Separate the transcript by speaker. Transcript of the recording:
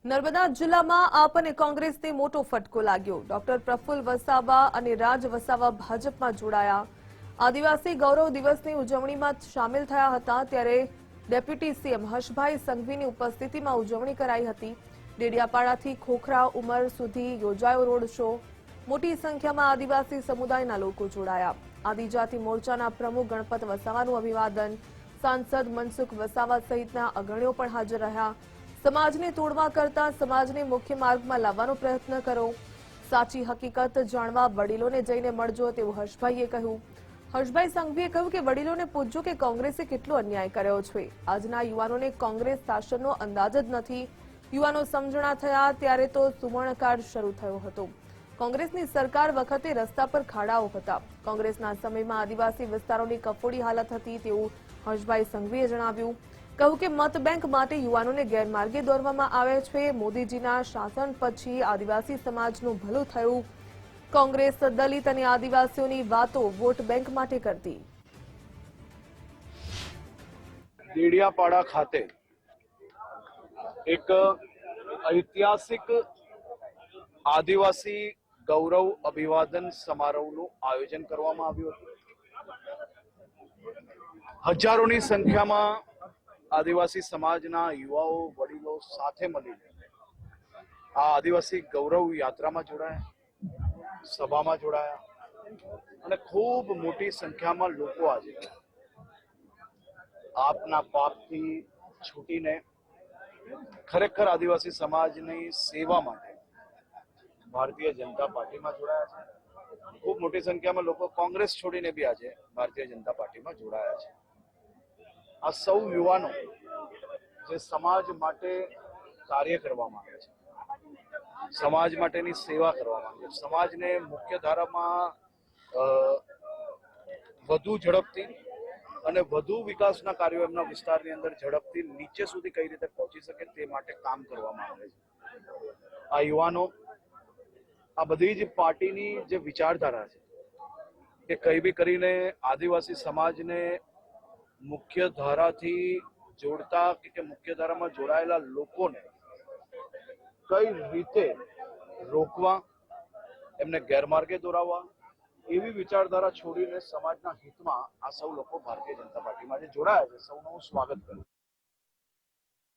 Speaker 1: નર્મદા જિલ્લામાં આપ અને કોંગ્રેસને મોટો ફટકો લાગ્યો। ડોક્ટર પ્રફુલ્લ વસાવા અને રાજ વસાવા ભાજપમાં જોડાયા। આદિવાસી ગૌરવ દિવસની ઉજવણીમાં સામેલ થયા હતા ત્યારે ડેપ્યુટી સીએમ હર્ષભાઈ સંઘવીની ઉપસ્થિતિમાં ઉજવણી કરાઈ હતી। ડેડિયાપાડાથી ખોખરા ઉમર સુધી યોજાયો રોડ શો। મોટી સંખ્યામાં આદિવાસી સમુદાયના લોકો જોડાયા। આદિજાતિ મોરચાના પ્રમુખ ગણપત વસાવાનું અભિવાદન, સાંસદ મનસુખ વસાવા સહિતના અગ્રણીઓ પણ હાજર રહ્યા। સમાજને તોડવા કરતા સમાજને મુખ્ય માર્ગમાં લાવવાનો પ્રયત્ન કરો। સાચી હકીકત જાણવા વડીલોને જઈને મળજો તેવું હર્ષભાઈએ કહ્યું। હર્ષભાઈ સંઘવીએ કહ્યું કે વડીલોને પૂછજો કે કોંગ્રેસે કેટલો અન્યાય કર્યો છે। આજના યુવાનોને કોંગ્રેસ શાસનનો અંદાજ જ નથી। યુવાનો સમજણા થયા ત્યારે તો સુવર્ણકાળ શરૂ થયો હતો। કોંગ્રેસની સરકાર વખતે રસ્તા પર ખાડાઓ હતા। કોંગ્રેસના સમયમાં આદિવાસી વિસ્તારોની કફોડી હાલત હતી તેવું હર્ષભાઈ સંઘવીએ જણાવ્યું। કહ્યું કે મત બેંક માટે યુવાનોને ગેરમાર્ગે દોરવામાં આવે છે। મોદીજીના શાસન પછી આદિવાસી સમાજનું ભલું થયું। કોંગ્રેસ દલિત અને આદિવાસીઓની વાતો વોટ બેંક માટે કરતી।
Speaker 2: ડેડિયાપાડા ખાતે એક ઐતિહાસિક આદિવાસી ગૌરવ અભિવાદન સમારોહનું આયોજન કરવામાં આવ્યું હતું। હજારોની સંખ્યામાં આદિવાસી સમાજના યુવાઓ વડીલો સાથે મળીને આ આદિવાસી ગૌરવ યાત્રામાં જોડાયા, સભામાં જોડાયા અને ખૂબ મોટી સંખ્યામાં લોકો આજે આપના પાપથી છૂટીને ખરેખર આદિવાસી સમાજની સેવા માટે ભારતીય જનતા પાર્ટીમાં જોડાયા છે। ખૂબ મોટી સંખ્યામાં લોકો કોંગ્રેસ છોડીને બી આજે ભારતીય જનતા પાર્ટીમાં જોડાયા છે। આ સૌ યુવાનો જે સમાજ માટે કાર્ય કરવા માંગે છે, સમાજ માટેની સેવા કરવા માંગે છે, સમાજને મુખ્ય ધારામાં વધુ ઝડપથી અને વધુ વિકાસના કાર્યો એમના વિસ્તારની અંદર ઝડપથી નીચે સુધી કઈ રીતે પહોંચી શકે તે માટે કામ કરવા માંગે છે। આ યુવાનો આ બધી જ પાર્ટીની જે વિચારધારા છે કે કઈ બી કરીને આદિવાસી સમાજને મુખ્ય ધારાથી જોડતા કે મુખ્ય ધારામાં જોડાયેલા લોકોને કઈ રીતે રોકવા, એમને ગેરમાર્ગે દોરાવવા, એવી વિચારધારા છોડીને સમાજના હિતમાં આ સૌ લોકો ભારતીય જનતા પાર્ટીમાં જે જોડાયા છે સૌનું હું સ્વાગત કરું।